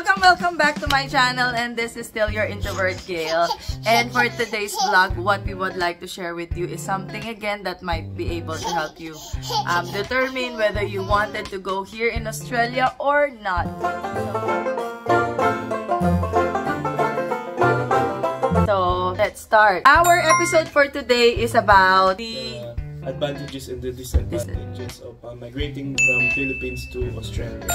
Welcome back to my channel, and this is still your introvert Gail. And for today's vlog, what we would like to share with you is something again that might be able to help you determine whether you wanted to go here in Australia or not. So let's start. Our episode for today is about the advantages and the disadvantages of migrating from Philippines to Australia.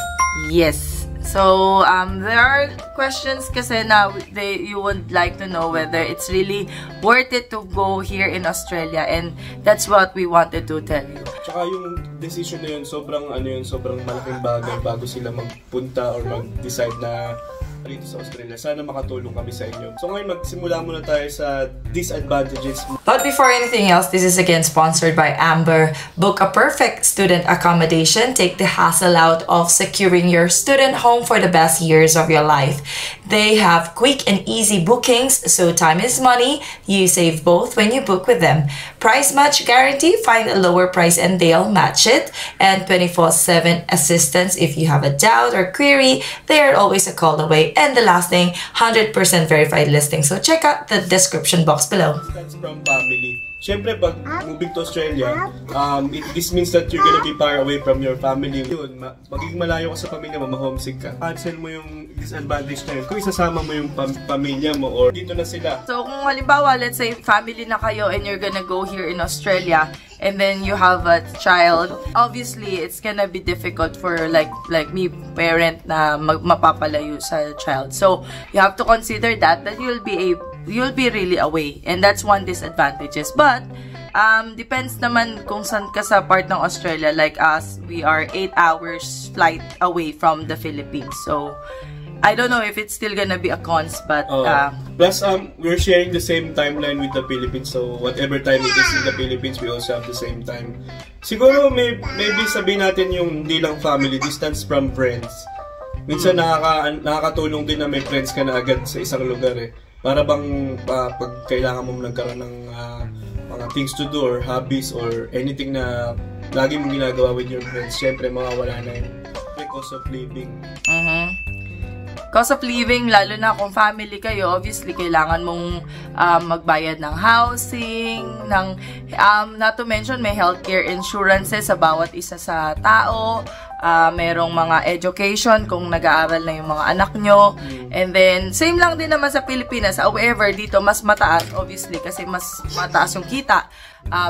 Yes. So, there are questions kasi na you would like to know whether it's really worth it to go here in Australia, and that's what we wanted to tell you. Tsaka yung decision na yun, sobrang malaking bagay bago sila magpunta or mag-decide na dito sa Australia. Sana makatulong kami sa inyo. So ngayon, magsimula muna tayo sa disadvantages. But before anything else, this is again sponsored by Amber. Book a perfect student accommodation. Take the hassle out of securing your student home for the best years of your life. They have quick and easy bookings, so time is money. You save both when you book with them. Price match guarantee. Find a lower price and they'll match it. And 24/7 assistance if you have a doubt or query. They are always a call away. And the last thing, 100% verified listing. So check out the description box below. That's from family. Siyempre, pag moving to Australia, this means that you're gonna be far away from your family. Yun, magiging malayo ka sa pamilya mo, ma-homesick ka. Cancel mo yung disadvantage na yun. Kung isasama mo yung pamilya mo or dito na sila. So kung halimbawa, let's say family na kayo and you're gonna go here in Australia, and then you have a child, obviously it's gonna be difficult for like me, parent na mapapalayo sa child. So you have to consider that you'll be really away, and that's one disadvantages. But depends naman kung saan ka sa part ng Australia. Like us, we are 8 hours flight away from the Philippines. So I don't know if it's still gonna be a cons, but plus we're sharing the same timeline with the Philippines, so whatever time it is in the Philippines, we also have the same time. Siguro maybe sabihin natin yung hindi lang family, distance from friends. Minsan nakakatulong din na may friends ka na agad sa isang lugar eh. Para bang pag kailangan mo nagkaroon ng mga things to do or hobbies or anything na lagi mong ginagawa with your friends, syempre mawawala na yun. Cost of living. Cost of living, lalo na kung family kayo, obviously kailangan mong magbayad ng housing, not to mention may healthcare insurances sa bawat isa sa tao, merong mga education kung nag-aaral na yung mga anak nyo, and then same lang din naman sa Pilipinas. However, dito mas mataas obviously kasi mas mataas yung kita.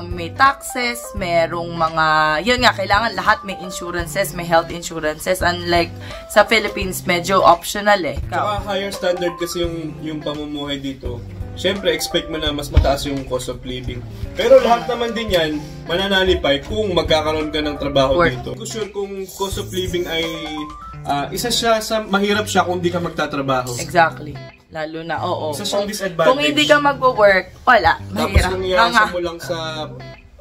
May taxes, merong mga, yun nga, kailangan lahat may insurances, may health insurances, unlike sa Philippines, medyo optional eh. Saka higher standard kasi yung pamumuhay dito. Siyempre, expect mo na mas mataas yung cost of living. Pero lahat naman din yan, mananalipay kung magkakaroon ka ng trabaho dito. Sure kung cost of living ay isa siya sa mahirap siya kung di ka magtatrabaho. Exactly. Lalo na, oo. Isa siyang disadvantage. Kung hindi ka magwo-work, wala. Mahirap. Tapos kung iasa mo lang sa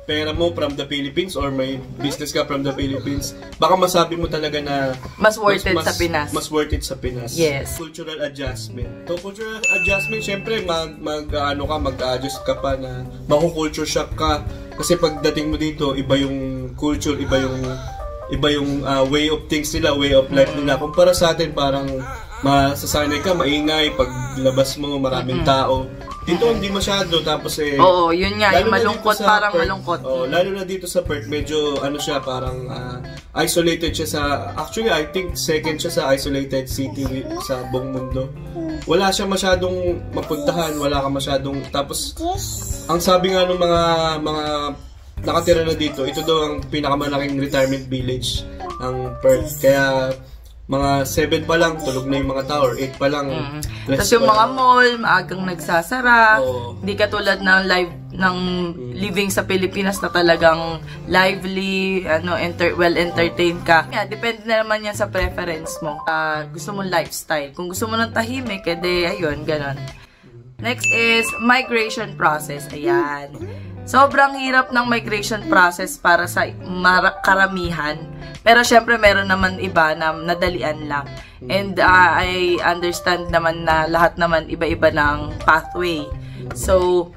pera mo from the Philippines or may business ka from the Philippines, baka masabi mo talaga na mas worth it sa Pinas. Mas worth it sa Pinas. Yes. Cultural adjustment. So, cultural adjustment, syempre, mag-adjust ka pa na maku-culture shock ka. Kasi pagdating mo dito, iba yung culture, iba yung way of things nila, way of life nila. Kumpara sa atin, parang masasanay ka, maingay, paglabas mo, maraming tao. Dito hindi masyado, tapos oo, yun nga, yung malungkot, parang Perth, malungkot. Lalo na dito sa Perth, medyo siya, parang isolated siya sa, actually I think second siya sa isolated city sa buong mundo. Wala siya masyadong mapuntahan, wala ka masyadong, tapos ang sabi nga ng mga nakatira na dito, ito daw ang pinakamalaking retirement village ng Perth. Kaya mga 7 pa lang, tulog na yung mga tao, or 8 pa lang. Tapos yung mga mall, maagang nagsasara. Hindi katulad ng living sa Pilipinas na talagang lively, well-entertained ka. Yeah, depende na naman yan sa preference mo. Gusto mo lifestyle. Kung gusto mo ng tahimik, edi ayun, ganon. Next is migration process. Ayan. Sobrang hirap ng migration process para sa karamihan. Pero syempre meron naman iba na nadalian lang. And I understand naman na lahat naman iba-iba ng pathway. So,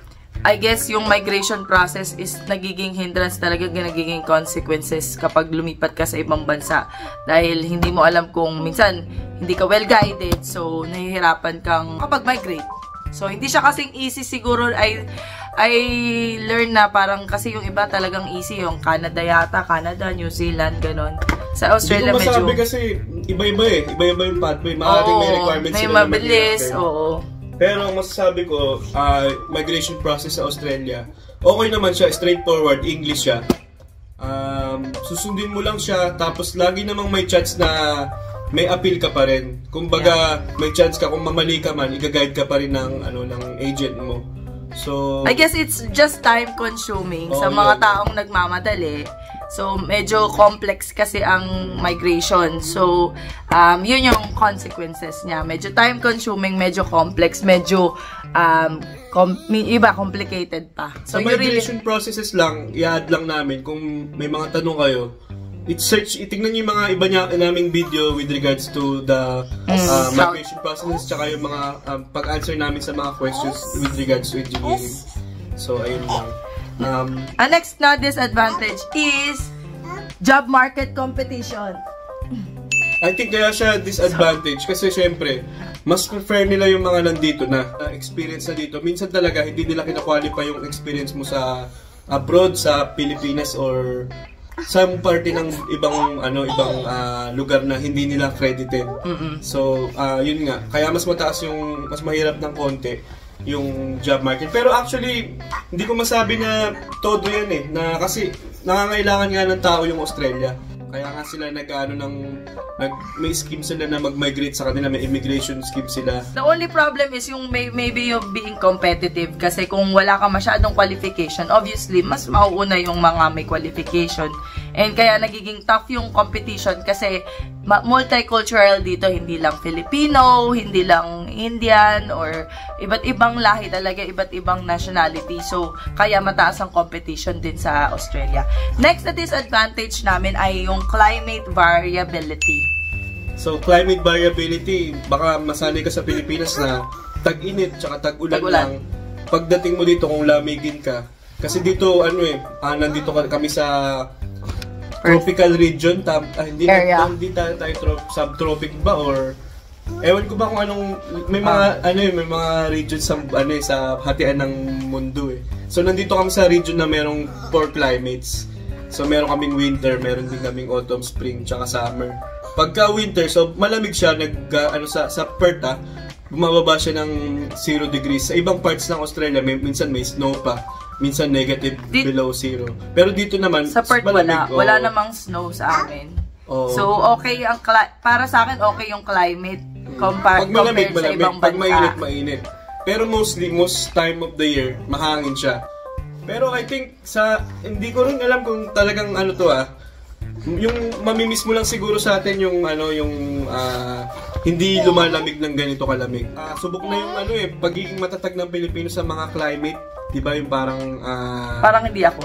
I guess yung migration process is nagiging hindrance talaga, nagiging consequences kapag lumipat ka sa ibang bansa. Dahil hindi mo alam kung minsan hindi ka well-guided, so nahihirapan kang kapag migrate. So hindi siya kasing easy siguro. I learn na parang kasi yung iba talagang easy, yung Canada yata, Canada, New Zealand, ganon. Sa Australia medyo... Hindi ko masabi medyo... kasi iba-iba eh. Iba-iba yung pathway. Maaaring may requirements may sila na mabilis, oo. Pero ang masasabi ko, migration process sa Australia, okay naman siya, straightforward, English siya. Susundin mo lang siya, tapos lagi namang may chance na may appeal ka pa rin. Kumbaga, may chance ka kung mamali ka man, i-guide ka pa rin ng agent mo. So, I guess it's just time consuming sa mga taong nagmamadali. So, medyo complex kasi ang migration. So, yun yung consequences niya. Medyo time consuming, medyo complex, medyo complicated pa. So, sa migration processes lang, i-add lang namin kung may mga tanong kayo. Itignan niyo yung mga iba naming video with regards to the migration processes tsaka yung mga pag-answer namin sa mga questions with regards to engineering. So, ayun lang. Ang next na disadvantage is job market competition. I think kaya siya disadvantage kasi syempre, mas prefer nila yung mga nandito na experience na dito. Minsan talaga, hindi nila kina-qualify yung experience mo sa abroad, sa Pilipinas, or sa party ng ibang lugar na hindi nila credited. So, yun nga. Kaya mas mahirap ng konti yung job market. Pero actually, hindi ko masabi na todo yan eh. Kasi nangangailangan nga ng tao yung Australia. Kaya nga sila may scheme sila na mag-migrate sa kanila, may immigration scheme sila. The only problem is yung maybe yung being competitive, kasi kung wala ka masyadong qualification, obviously, mas mauuna yung mga may qualification. And kaya nagiging tough yung competition kasi multicultural dito, hindi lang Filipino, hindi lang Indian, or iba't ibang lahi talaga, iba't ibang nationality. So, kaya mataas ang competition din sa Australia. Next na disadvantage namin ay yung climate variability. So, climate variability, baka masanay ka sa Pilipinas na tag-init tsaka tag-ulan lang. Pagdating mo dito, kung lamigin ka, kasi dito, nandito kami sa tropical region, hindi tayo subtropic ba, or ewan ko ba kung anong may mga region sa hatian ng mundo eh. So nandito kami sa region na merong 4 climates. So meron kaming winter, meron din kaming autumn, spring, tsaka summer. Pagka winter, so malamig siya, sa Perth bumababa siya ng 0 degrees. Sa ibang parts ng Australia, minsan may snow pa. Minsan negative below 0. Pero dito naman, sa Perth wala namang snow sa amin. So, okay ang para sa akin, okay yung climate compared sa ibang bansa. Pag mainit. Pero most time of the year, mahangin siya. Pero I think, hindi ko rin alam kung talagang yung mamimiss mo lang siguro sa atin yung hindi lumalamig ng ganito kalamig. Subok na yung pagiging matatag ng Pilipino sa mga climate. Diba yung parang hindi ako.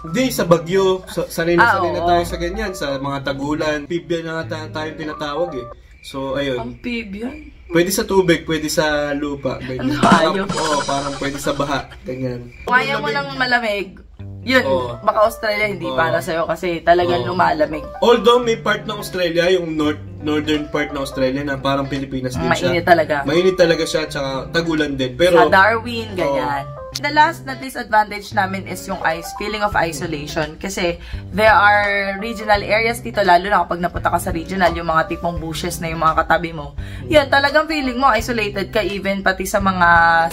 Hindi, sa bagyo. Sanay na tayo sa ganyan. Sa mga tagulan. Amphibian na tayo tinatawag eh. So, ayun. Amphibian? Pwede sa tubig, pwede sa lupa. Ano ayaw? Parang pwede sa baha. Ganyan. Kung ayaw mo ng malamig, yun, baka Australia hindi para sa'yo kasi talagang lumalamig. Although may part ng Australia, yung northern part ng Australia na parang Pilipinas din siya. Mainit talaga. Mainit talaga siya, tsaka tagulan din. Pero, sa Darwin, ganyan. The last na disadvantage namin is yung feeling of isolation. Kasi there are regional areas dito, lalo na kapag napunta ka sa regional, yung mga tipong bushes na yung mga katabi mo. Yan, talagang feeling mo isolated ka, even pati sa mga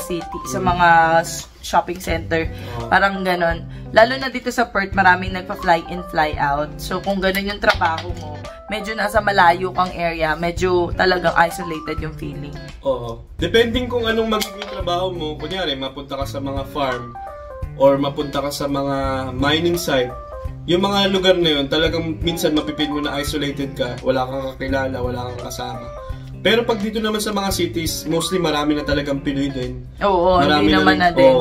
city, sa mga shopping center. Parang ganon. Lalo na dito sa Perth, maraming nagpa-fly in, fly out. So kung ganon yung trabaho mo, medyo nasa malayo kang area, medyo talagang isolated yung feeling. Oo. Depending kung anong magiging trabaho mo, kunyari, mapunta ka sa mga farm or mapunta ka sa mga mining site, yung mga lugar na yun, talagang minsan mapipil mo na isolated ka, wala kang kakilala, wala kang kasama. Pero pag dito naman sa mga cities, mostly marami na talagang Pinoy din. Oo, marami hindi naman na din.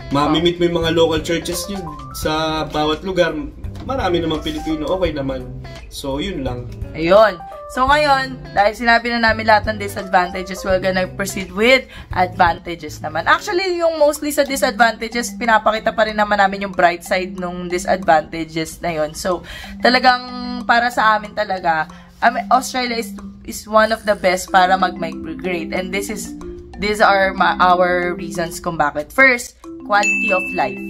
Mamimit mo yung mga local churches yun sa bawat lugar. Marami namang Pilipino, okay naman. So, yun lang. Ayun. So ngayon, dahil sinabi na namin lahat ng disadvantages, we're gonna proceed with advantages naman. Actually, yung mostly sa disadvantages, pinapakita pa rin naman namin yung bright side nung disadvantages na yon. So, talagang para sa amin talaga, Australia is one of the best para mag-migrate. And these are our reasons kung bakit. First, quality of life.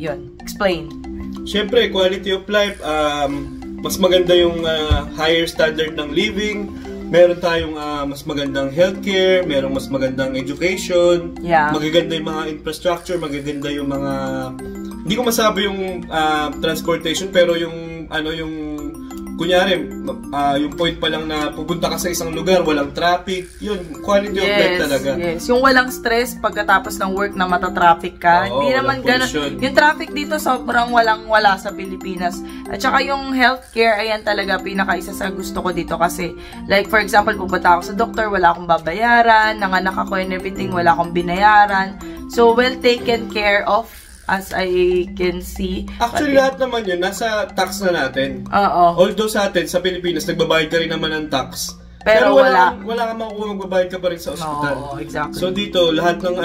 Yun, explain. Siyempre, quality of life, mas maganda yung higher standard ng living, meron tayong mas magandang healthcare, merong mas magandang education, magaganda yung mga infrastructure, magaganda yung mga, hindi ko masabi yung transportation, pero yung kunyari, yung point pa lang na pupunta ka sa isang lugar, walang traffic, yun, quality of life talaga. Yes, yung walang stress pagkatapos ng work na matatraffic ka. Hindi naman ganun. Yung traffic dito sobrang wala sa Pilipinas. At saka yung healthcare, ayan talaga pinaka-isa sa gusto ko dito kasi, like for example, pupunta ako sa doktor, wala akong babayaran, nanganak ako and everything, wala akong binayaran. So, well taken care of, as I can see. Actually, lahat naman yun, nasa tax na natin. Although sa atin, sa Pilipinas, nagbabayad ka rin naman ng tax. Pero wala ka makukuha, magbabayad ka pa rin sa ospital. Exactly. So dito, lahat ng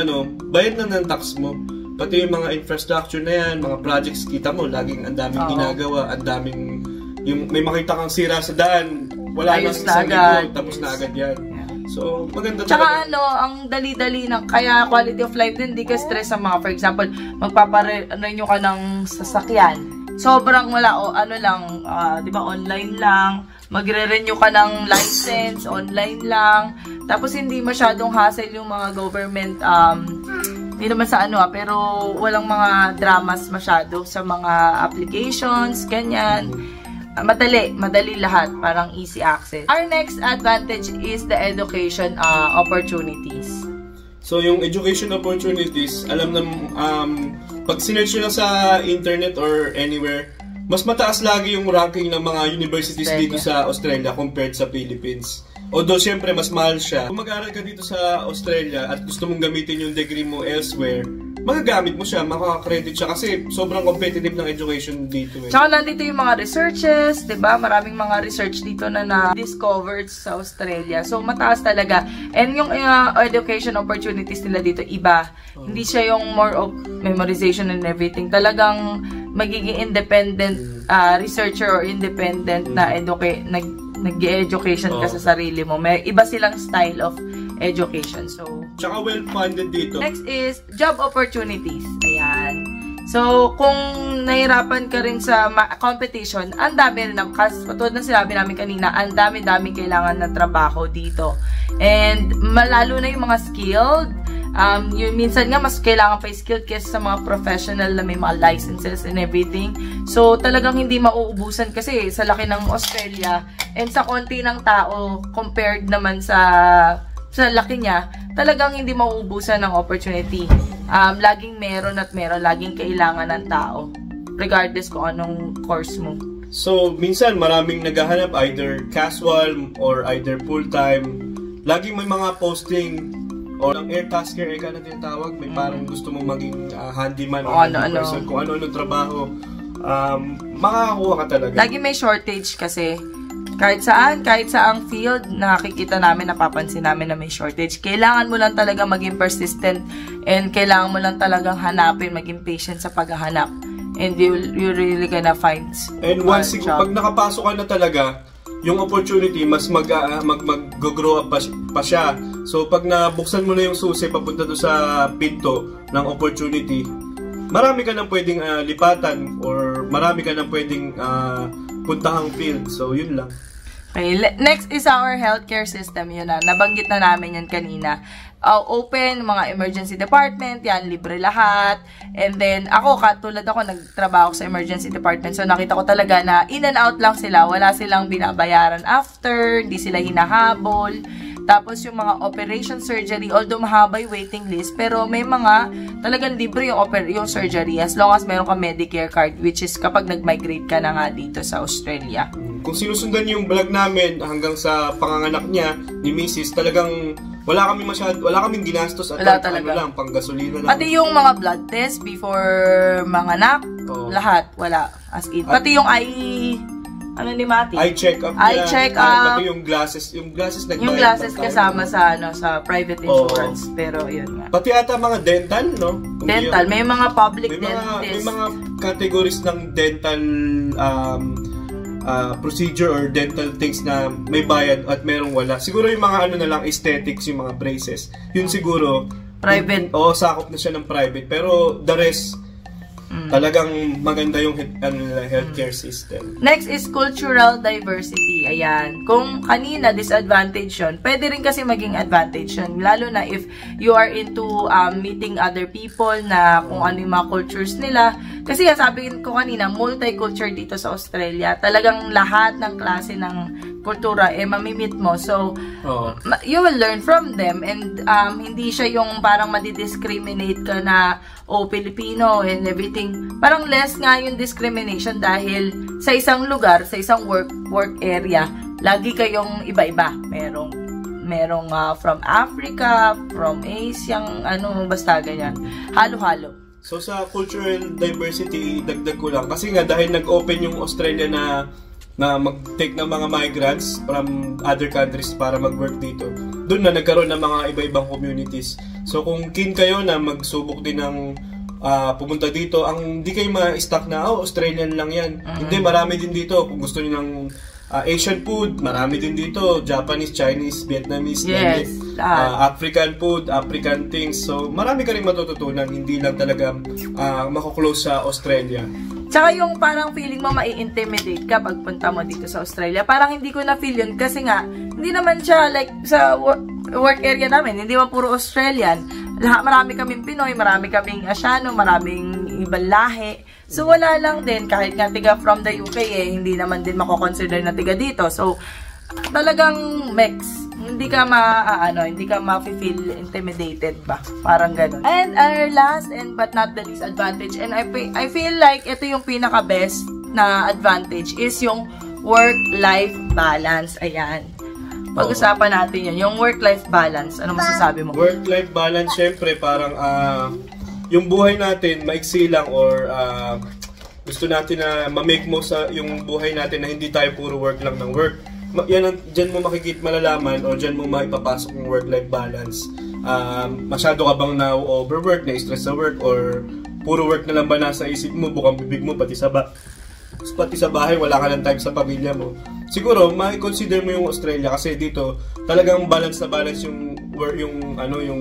bayad na ng tax mo. Pati yung mga infrastructure na yan, mga projects, kita mo, laging ang daming ginagawa, ang daming, yung may makita kang sira sa daan, wala nang isang linggo, tapos na agad yan. So, maganda talaga. Tsaka ang dali-dali ng, kaya quality of life din, di ka stress sa mga, for example, magpaparenew ka ng sasakyan. Sobrang wala, di ba, online lang, magre-renew ka ng license, online lang, tapos hindi masyadong hassle yung mga government, hindi naman sa pero walang mga dramas masyado sa mga applications, ganyan. Madali lahat, parang easy access. Our next advantage is the education opportunities. So, yung education opportunities, alam na, pag sinerch nyo lang sa internet or anywhere, mas mataas lagi yung ranking ng mga universities dito sa Australia compared sa Philippines. Although, syempre, mas mahal siya. Kung mag-aaral ka dito sa Australia at gusto mong gamitin yung degree mo elsewhere, magagamit mo siya, makaka-credit siya kasi sobrang competitive ng education dito. Tsaka nandito yung mga researches, diba? Maraming mga research dito na na-discovered sa Australia. So, mataas talaga. And yung education opportunities nila dito, iba. Hindi siya yung more of memorization and everything. Talagang magiging independent researcher or independent na nag-education ka sa sarili mo. May iba silang style of education. So, tsaka well-funded dito. Next is job opportunities. Ayan. So, kung nahirapan ka rin sa competition, ang dami rin, katulad ng sinabi namin kanina, ang dami-dami kailangan na trabaho dito. And, malalo na yung mga skilled. Yung minsan nga, mas kailangan pa skilled kaysa sa mga professional na may mga licenses and everything. So, talagang hindi mauubusan kasi sa laki ng Australia and sa konti ng tao compared naman sa laki niya, talagang hindi mauubusan ng opportunity. Laging meron at meron, laging kailangan ng tao. Regardless kung anong course mo. So, minsan maraming naghahanap either casual or either full-time. Laging may mga posting o ang air tasker, na tinatawag. May parang gusto mong maging handyman o person. Kung ano-ano trabaho. Makakakuha ka talaga. Lagi may shortage kasi. Kahit saang field, nakikita namin, napapansin namin na may shortage. Kailangan mo lang talaga maging persistent and kailangan mo lang talagang hanapin, maging patient sa paghahanap. And you really gonna find and once pag nakapasok ka na talaga, yung opportunity, mas mag-grow up pa siya. So, pag nabuksan mo na yung susi, papunta doon sa pinto ng opportunity, marami ka nang pwedeng lipatan or marami ka nang pwedeng puntahang field. So, yun lang. Okay, next is our healthcare system. Yun na, nabanggit na namin yan kanina. Open, mga emergency department, yan, libre lahat. And then, katulad ako, nagtrabaho sa emergency department. So, nakita ko talaga na in and out lang sila. Wala silang binabayaran after, hindi sila hinahabol. Tapos, yung mga operation surgery, although mahaba yung waiting list, pero may mga talagang libre yung surgery as long as meron ka Medicare card, which is kapag nag-migrate ka na nga dito sa Australia. Kung sinusundan yung vlog namin hanggang sa panganganak niya, ni Mrs., talagang wala kaming ginastos at lang, pang gasolina lang. Pati yung mga blood test before manganak, lahat, wala. As in. Pati yung ano ni Mati? Eye check-up. Eye check-up. Pati yung glasses nagbayad. Yung glasses kasama sa sa private insurance. Pero yun nga. Pati ata mga dental, no? Dental. May mga public dentist. May mga categories ng dental procedure or dental things na may bayad at merong wala. Siguro yung mga ano na lang, aesthetics, yung mga braces. Yun siguro, private. Sakop na siya ng private. Pero the rest, talagang maganda yung healthcare system. Next is cultural diversity. Ayan. Kung kanina disadvantage yun, pwede rin kasi maging advantage yun. Lalo na if you are into meeting other people na kung ano yung mga cultures nila. Kasi sabi ko kanina, multicultural dito sa Australia. Talagang lahat ng klase ng kultura mamimit mo. So, you will learn from them and hindi siya yung parang madidiscriminate ka na Filipino and everything. Parang less nga yung discrimination dahil sa isang lugar, sa isang work area, lagi kayong iba-iba. Merong from Africa, from Asia, basta ganyan. Halo-halo. So sa cultural diversity, dagdag ko lang. Kasi nga dahil nag-open yung Australia na mag-take ng mga migrants from other countries para mag-work dito. Doon na nagkaroon ng mga iba-ibang communities. So kung keen kayo na magsubok din ng pumunta dito, hindi kayo ma-stuck na, Australian lang yan. Hindi, marami din dito. Kung gusto niyo ng Asian food, marami din dito. Japanese, Chinese, Vietnamese, African food, African things. So marami ka rin matututunan. Hindi lang talaga mako-close sa Australia. Tsaka yung parang feeling mo mai-intimidate ka pag punta mo dito sa Australia. Parang hindi ko na-feel yun kasi nga, hindi naman siya like sa work area namin, hindi man puro Australian. Marami kaming Pinoy, marami kaming Asiano, maraming ibang lahi. So wala lang din, kahit nga tiga from the UK hindi naman din mako-consider na tiga dito. So talagang mix. Hindi ka ma-feel intimidated ba? Parang ganun. And our last but not the least advantage, and I feel like ito yung pinaka-best na advantage is yung work-life balance. Ayan. Pag-usapan natin yan. Yung work-life balance. Ano masasabi mo? Work-life balance, syempre, parang yung buhay natin, maiksi lang or gusto natin na ma-make mo sa yung buhay natin na hindi tayo puro work lang ng work. Yan dyan mo malalaman o dyan mo maipapasok yung work-life balance. Masyado ka bang na-overwork, na-stress sa work, or puro work na lang ba nasa isip mo, bukang bibig mo, pati sa bahay, wala ka ng time sa pamilya mo. Siguro, ma-consider mo yung Australia kasi dito, talagang balance na balance yung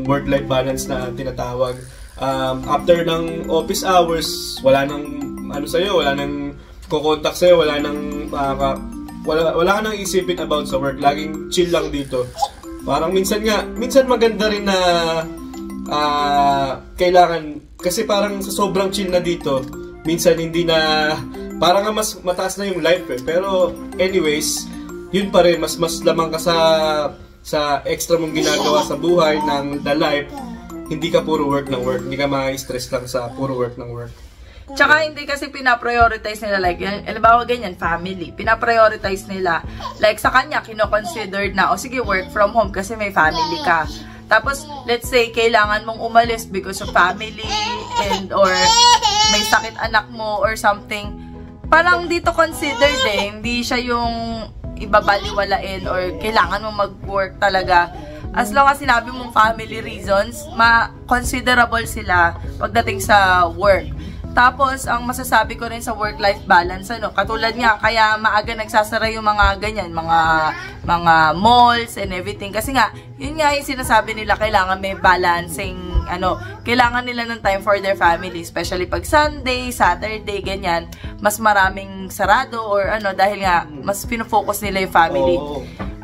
work-life balance na tinatawag. After ng office hours, wala nang wala nang kukontak sa'yo, wala ka nang isipin about sa work. Laging chill lang dito. Parang minsan maganda rin na kailangan, kasi parang sa sobrang chill na dito, minsan hindi na, parang mas mataas na yung life Pero anyways, yun pa rin, mas lamang ka sa extra mong ginagawa sa buhay ng the life. Hindi ka puro work ng work. Hindi ka ma-stress lang sa puro work ng work. Tsaka hindi kasi pinaprioritize nila, like, halimbawa ganyan, family. Pinaprioritize nila, like sa kanya, kino-considered na, sige, work from home kasi may family ka. Tapos, let's say, kailangan mong umalis because of family or may sakit anak mo or something. Parang dito considered hindi siya yung ibabaliwalain or kailangan mong mag-work talaga. As long as sinabi mong family reasons, considerable sila pagdating sa work. Tapos, ang masasabi ko rin sa work-life balance, katulad nga, kaya maaga nagsasara yung mga ganyan, mga malls and everything. Kasi nga, yun nga yung sinasabi nila, kailangan may balancing, kailangan nila ng time for their family, especially pag Sunday, Saturday, ganyan, mas maraming sarado or dahil nga, mas pinofocus nila yung family.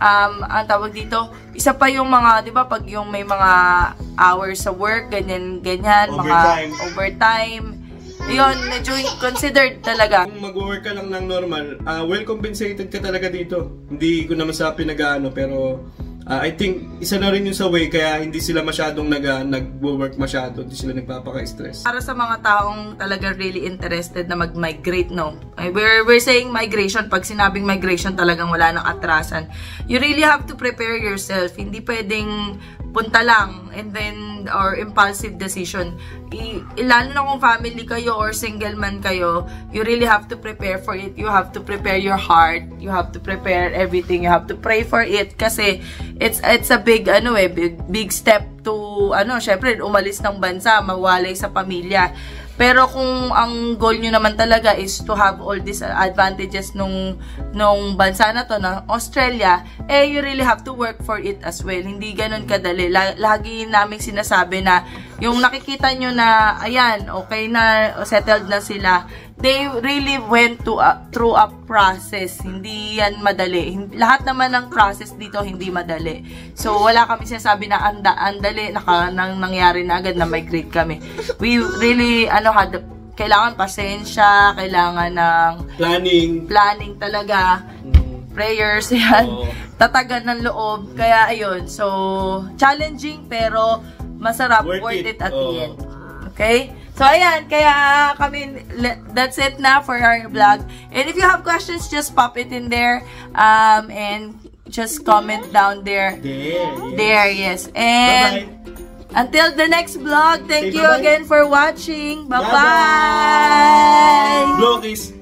Ang tawag dito, isa pa yung mga, di ba, pag yung may mga hours sa work, ganyan, overtime. Mga overtime, yun, medyo considered talaga. Kung mag-work ka lang ng normal, well compensated ka talaga dito. Hindi ko naman sa pinag-ano, pero I think isa na rin yung sa way kaya hindi sila masyadong nag-work masyado, hindi sila nagpapaka-stress. Para sa mga taong talaga really interested na mag-migrate, we're saying migration. Pag sinabing migration, talagang wala nang atrasan. You really have to prepare yourself. Hindi pwedeng punta lang, and then, or impulsive decision. Lalo na kung family kayo or single man kayo, you really have to prepare for it. You have to prepare your heart. You have to prepare everything. You have to pray for it kasi it's a big, big step to, syempre, umalis ng bansa, mawalay sa pamilya. Pero kung ang goal nyo naman talaga is to have all these advantages nung bansa na to, na Australia, you really have to work for it as well. Hindi ganun kadali. Lagi namin sinasabi na yung nakikita nyo na, ayan, okay na, settled na sila, they really went through a process. Hindi yan madali. Lahat naman ng process dito hindi madali. So, wala kami sinasabi na andali, nang nangyari na agad na migrate kami. We really, kailangan pasensya, kailangan ng planning talaga, prayers, yan, tatagan ng loob. Kaya, ayun, so, challenging, pero masarap, worth it at the end. Okay? So, ayan, kaya that's it na for our vlog. And if you have questions, just pop it in there, and just comment down there. There, yes. And until the next vlog, thank you again for watching. Bye-bye! Blow kiss!